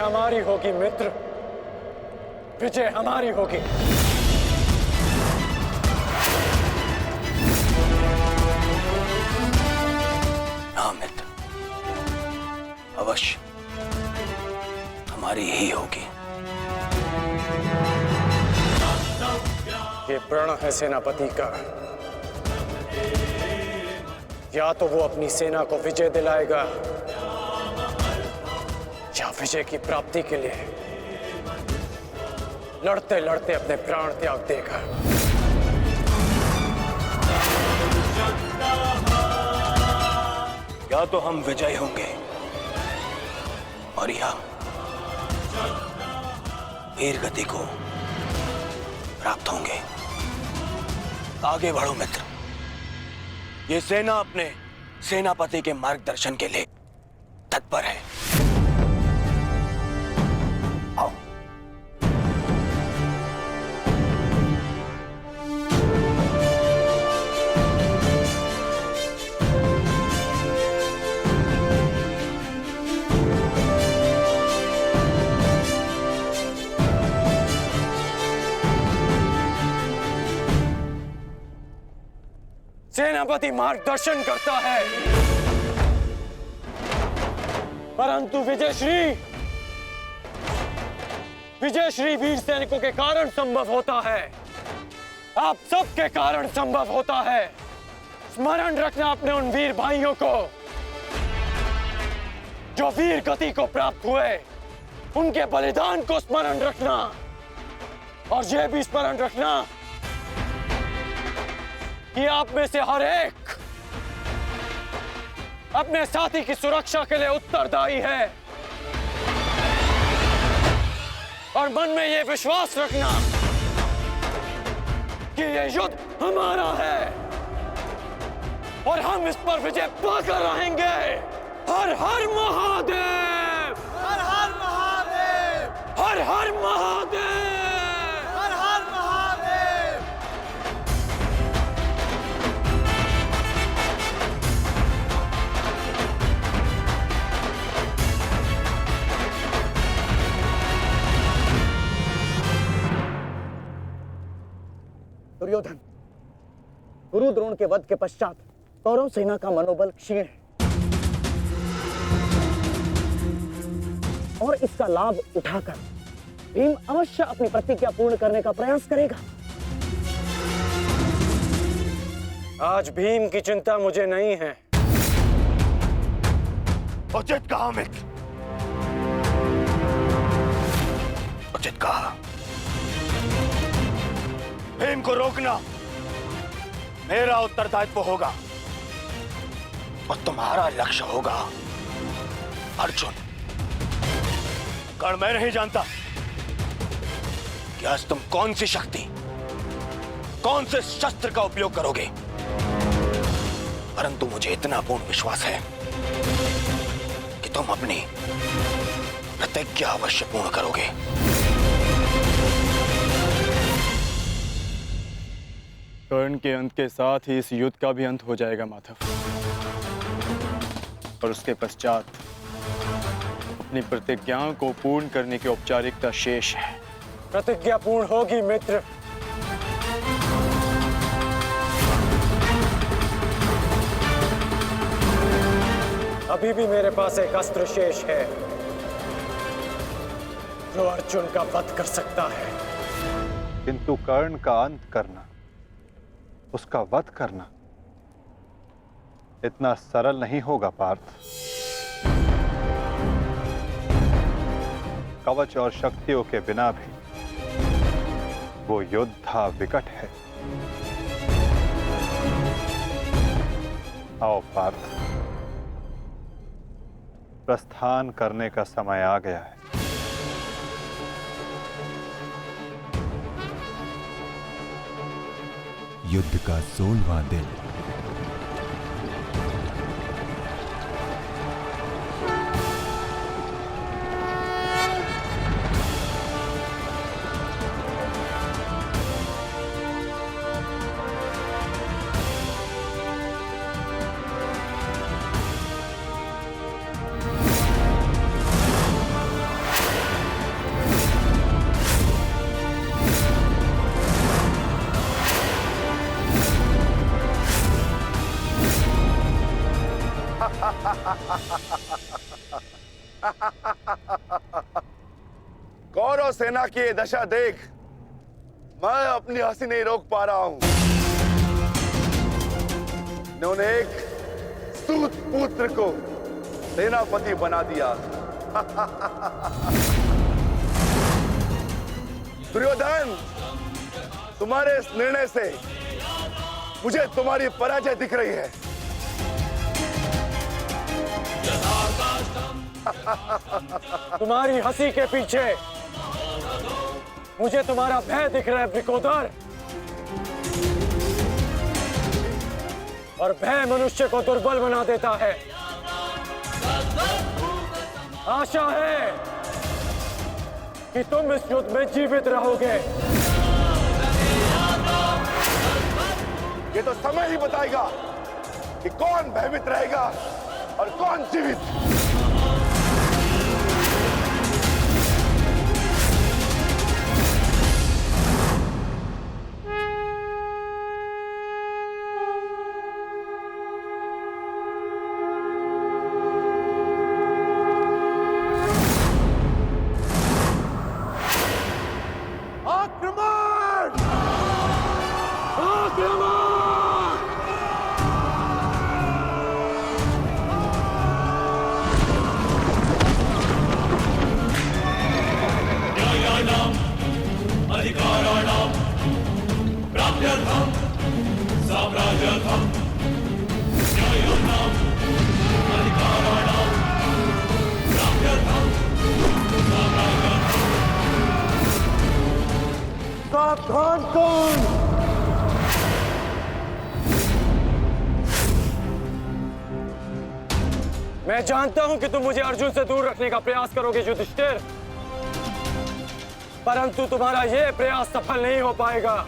हमारी होगी मित्र, विजय हमारी होगी। हाँ मित्र, अवश्य हमारी ही होगी। ये प्रण है सेनापति का। या तो वो अपनी सेना को विजय दिलाएगा या विजय की प्राप्ति के लिए लड़ते लड़ते अपने प्राण त्याग देगा। या तो हम विजयी होंगे और या वीर गति को प्राप्त होंगे। आगे बढ़ो मित्र, ये सेना अपने सेनापति के मार्गदर्शन के लिए तत्पर है। आओ। सेनापति मार्गदर्शन करता है, परंतु विजयश्री वीर सैनिकों के कारण संभव होता है। आप सबके कारण संभव होता है। स्मरण रखना अपने उन वीर भाइयों को जो वीर गति को प्राप्त हुए, उनके बलिदान को स्मरण रखना। और यह भी स्मरण रखना कि आप में से हर एक अपने साथी की सुरक्षा के लिए उत्तरदायी है। और मन में यह विश्वास रखना कि यह युद्ध हमारा है और हम इस पर विजय पाकर रहेंगे। हर हर महादेव, हर हर महादेव, हर हर महादेव। हर हर महादेव। दुर्योधन, गुरु द्रोण के वध के पश्चात कौरव सेना का मनोबल क्षीण है और इसका लाभ उठाकर भीम अवश्य अपनी प्रतिज्ञा पूर्ण करने का प्रयास करेगा। आज भीम की चिंता मुझे नहीं है। उचित कहा मित्र, उचित कहा। भीम को रोकना मेरा उत्तरदायित्व होगा और तुम्हारा लक्ष्य होगा अर्जुन। कारण मैं नहीं जानता कि आज तुम कौन सी शक्ति, कौन से शस्त्र का उपयोग करोगे, परंतु मुझे इतना पूर्ण विश्वास है कि तुम अपनी प्रतिज्ञा अवश्य पूर्ण करोगे। कर्ण के अंत के साथ ही इस युद्ध का भी अंत हो जाएगा माधव, और उसके पश्चात अपनी प्रतिज्ञाओं को पूर्ण करने की औपचारिकता शेष है। प्रतिज्ञा पूर्ण होगी मित्र। अभी भी मेरे पास एक अस्त्र शेष है जो अर्जुन का वध कर सकता है। किंतु कर्ण का अंत करना, उसका वध करना इतना सरल नहीं होगा पार्थ। कवच और शक्तियों के बिना भी वो योद्धा विकट है। आओ पार्थ, प्रस्थान करने का समय आ गया है। युद्ध का 16वां दिन। कौरव सेना की ये दशा देख मैं अपनी हंसी नहीं रोक पा रहा हूं। इन्होंने एक सूत पुत्र को सेनापति बना दिया। दुर्योधन, तुम्हारे इस निर्णय से मुझे तुम्हारी पराजय दिख रही है। तुम्हारी हंसी के पीछे मुझे तुम्हारा भय दिख रहा है वृकोदर। और भय मनुष्य को दुर्बल बना देता है। आशा है कि तुम इस युद्ध में जीवित रहोगे। ये तो समय ही बताएगा कि कौन भयभीत रहेगा और कौन जीवित। सावधान कौन? मैं जानता हूं कि तुम मुझे अर्जुन से दूर रखने का प्रयास करोगे युधिष्ठिर, परंतु तुम्हारा यह प्रयास सफल नहीं हो पाएगा।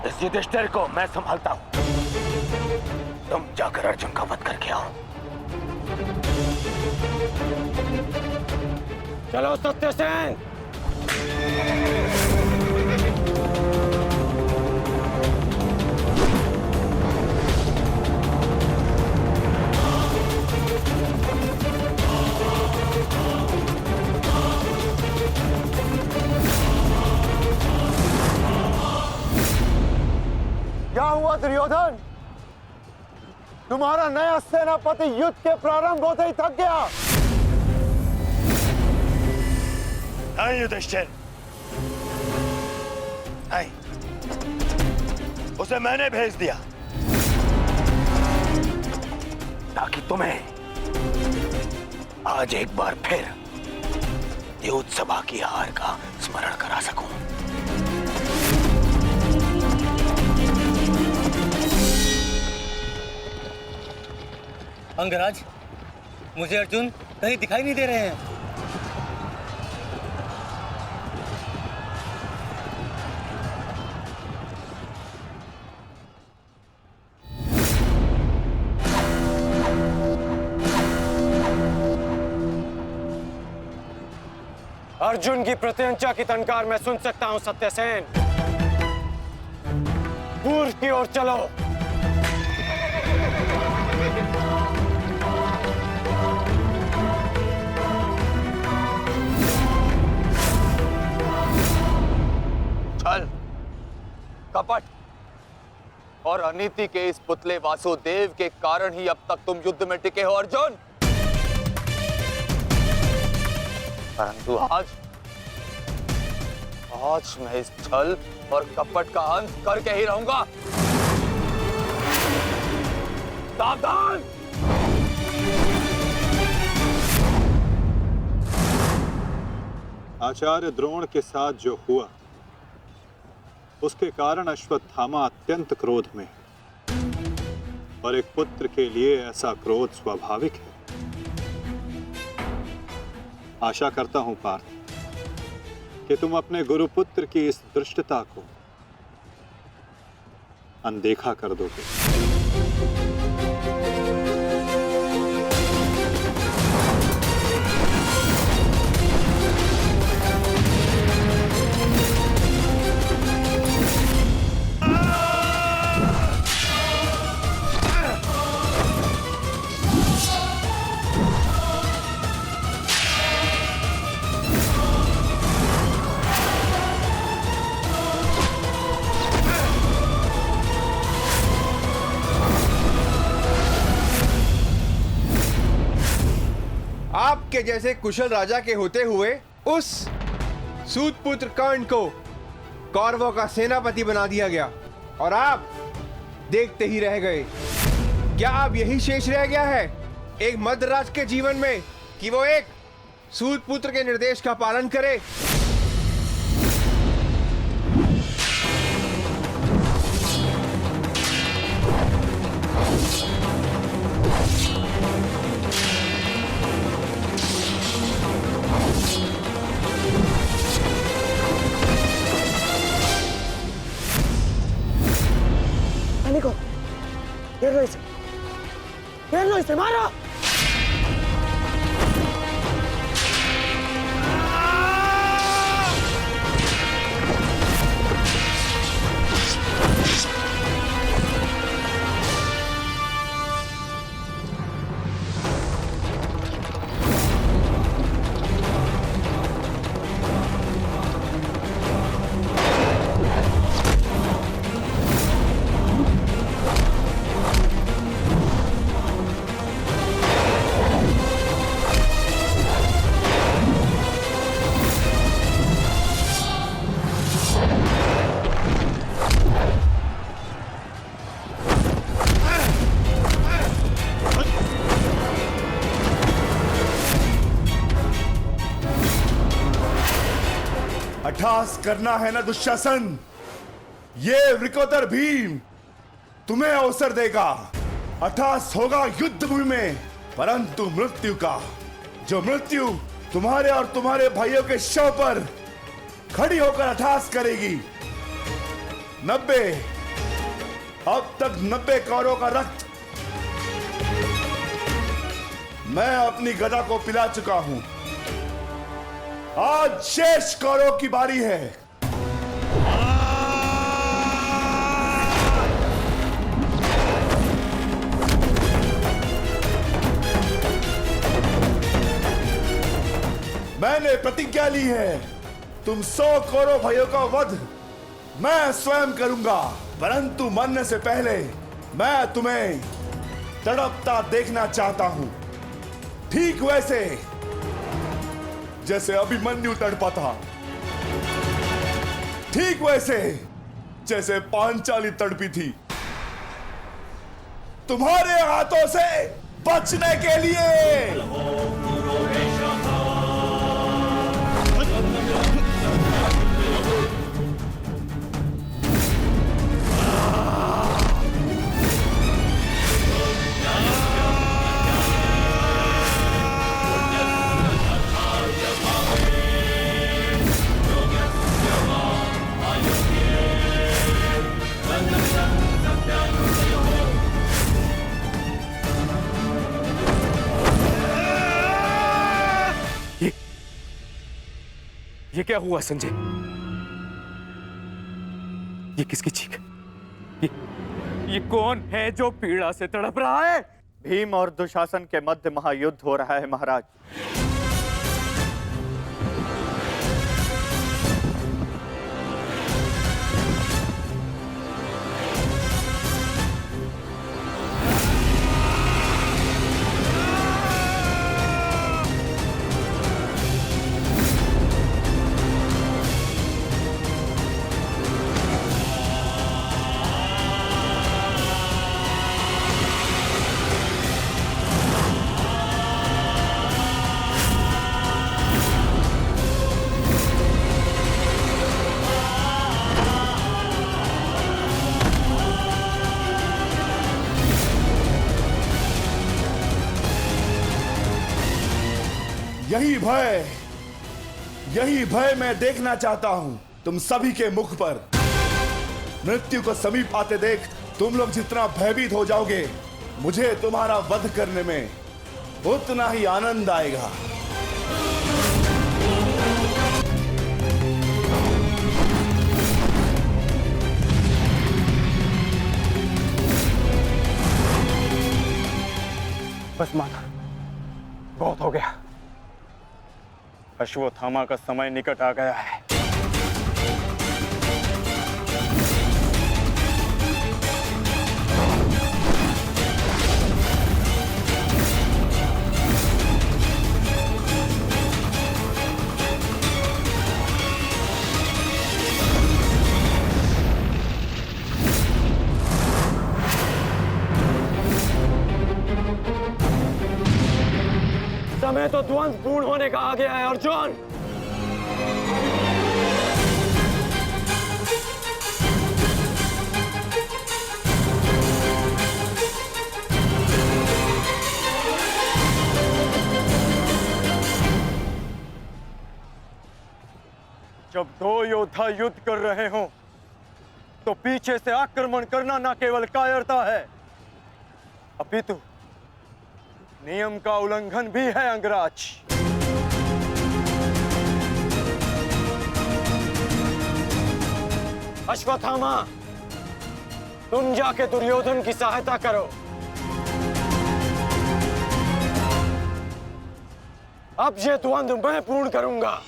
इस युधिष्ठिर को मैं संभालता हूं। तुम जाकर अर्जुन का वध करके आओ। चलो सत्यसेन। क्या हुआ दुर्योधन? तुम्हारा नया सेनापति युद्ध के प्रारंभ होते ही थक गया। नहीं युधिष्ठिर, नहीं, उसे मैंने भेज दिया ताकि तुम्हें आज एक बार फिर युद्ध सभा की हार का स्मरण करा सकूं। अंगराज, मुझे अर्जुन कहीं दिखाई नहीं दे रहे हैं। अर्जुन की प्रत्यंचा की टंकार मैं सुन सकता हूं सत्यसेन। पूर्व की ओर चलो। छल, कपट और अनीति के इस पुतले वासुदेव के कारण ही अब तक तुम युद्ध में टिके हो अर्जुन। परंतु आज मैं इस छल और कपट का अंत करके ही रहूंगा। सावधान! आचार्य द्रोण के साथ जो हुआ उसके कारण अश्वत्थामा अत्यंत क्रोध में है। और एक पुत्र के लिए ऐसा क्रोध स्वाभाविक है। आशा करता हूं पार्थ कि तुम अपने गुरुपुत्र की इस दुष्टता को अनदेखा कर दोगे। आपके जैसे कुशल राजा के होते हुए उस सूतपुत्र कर्ण को कौरवों का सेनापति बना दिया गया और आप देखते ही रह गए। क्या अब यही शेष रह गया है एक मध्यराज के जीवन में कि वो एक सूतपुत्र के निर्देश का पालन करे? को घेर लो इसे मारो। अट्ठास करना है ना दुशासन, ये वृकोदर भीम तुम्हें अवसर देगा। अट्ठास होगा युद्ध भूमि में, परंतु मृत्यु का, जो मृत्यु तुम्हारे और तुम्हारे भाइयों के शव पर खड़ी होकर अट्ठास करेगी। 90 अब तक 90 कौरवों का रक्त मैं अपनी गदा को पिला चुका हूं। आज शेष कौरवों की बारी है। मैंने प्रतिज्ञा ली है, तुम 100 कौरव भाइयों का वध मैं स्वयं करूंगा, परंतु मरने से पहले मैं तुम्हें तड़पता देखना चाहता हूं, ठीक वैसे जैसे अभिमन्यु तड़पा था, ठीक वैसे जैसे पांचाली तड़पी थी। तुम्हारे हाथों से बचने के लिए ये क्या हुआ संजय? ये किसकी चीख? ये कौन है जो पीड़ा से तड़प रहा है? भीम और दुशासन के मध्य महायुद्ध हो रहा है महाराज। यही भय मैं देखना चाहता हूं तुम सभी के मुख पर। मृत्यु को समीप आते देख तुम लोग जितना भयभीत हो जाओगे, मुझे तुम्हारा वध करने में उतना ही आनंद आएगा। बस माता, बहुत हो गया। अश्वत्थामा का समय निकट आ गया है। समय तो ध्वंस पूर्ण होने का आ गया है अर्जुन। जब दो योद्धा युद्ध कर रहे हों तो पीछे से आक्रमण करना न केवल कायरता है, अपितु नियम का उल्लंघन भी है अंगराज। अश्वत्थामा, तुम जाके दुर्योधन की सहायता करो। अब ये द्वंद्व मैं पूर्ण करूंगा।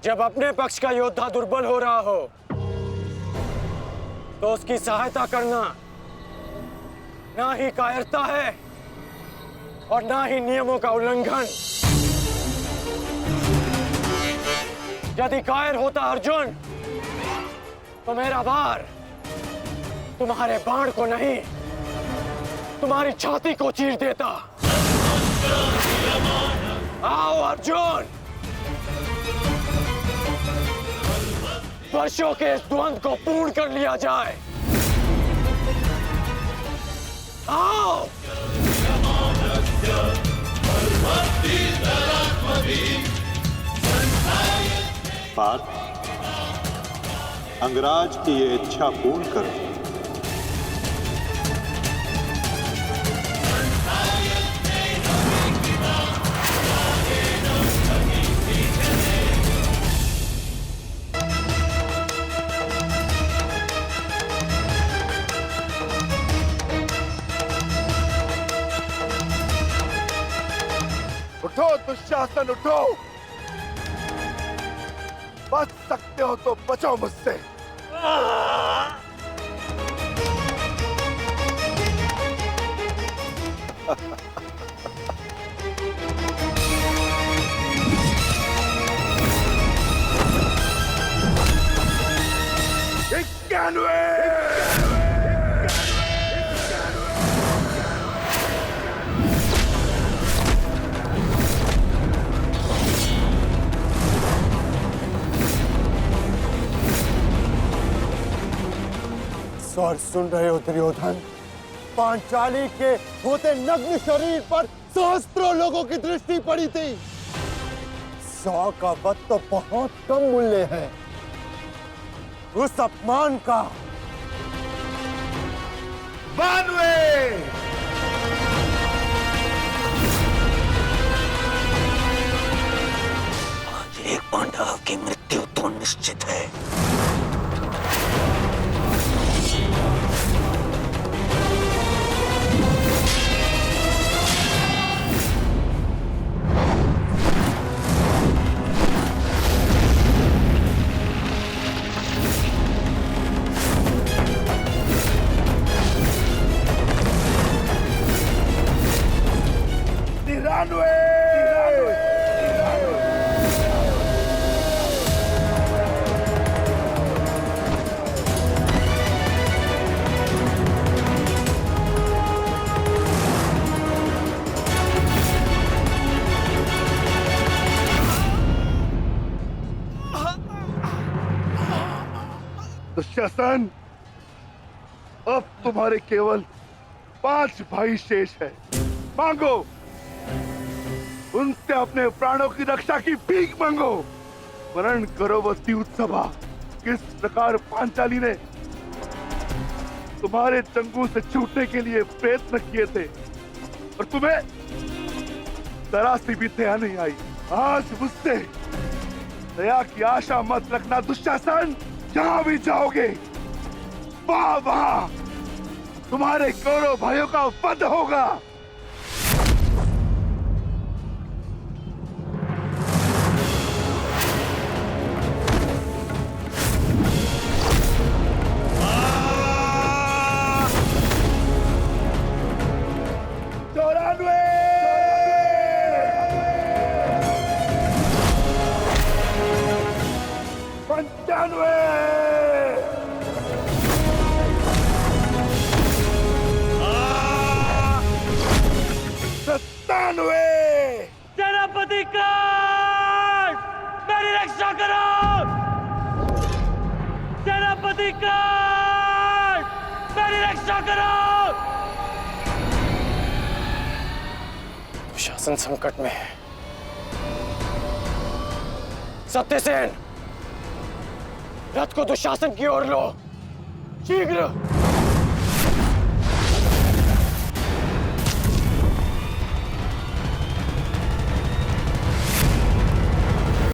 जब अपने पक्ष का योद्धा दुर्बल हो रहा हो तो उसकी सहायता करना ना ही कायरता है और ना ही नियमों का उल्लंघन। यदि कायर होता अर्जुन तो मेरा वार तुम्हारे बाण को नहीं, तुम्हारी छाती को चीर देता। आओ अर्जुन, वर्षों के इस द्वंद्व को पूर्ण कर लिया जाए। आओ। पार्थ, अंगराज की ये इच्छा पूर्ण करो। उठो दुशासन, उठो। बच सकते हो तो बचो मुझसे। और सुन रहे हो दुर्योधन, पांचाली के होते नग्न शरीर पर सहस्त्रों लोगों की दृष्टि पड़ी थी। 100 का वध तो बहुत कम मूल्य है। उस अपमान का 92। एक पांडव की मृत्यु तो निश्चित है। दुशासन, अब तुम्हारे केवल 5 भाई शेष है। मांगो, उनसे अपने प्राणों की रक्षा की भीख मांगो। वर्णन करो वो द्यूत सभा, किस प्रकार पांचाली ने तुम्हारे चंगू से छूटने के लिए प्रयत्न किए थे और तुम्हें जरा सी भी दया नहीं आई। आज मुझसे दया की आशा मत रखना दुशासन। जहां भी जाओगे वहां तुम्हारे कौरव भाइयों का वध होगा। सेनापति काट, मेरी रक्षा करो। सेनापति काट, मेरी रक्षा करो। शासन संकट में है। सत्यसेन, रथ को दुशासन की ओर लो, शीघ्र।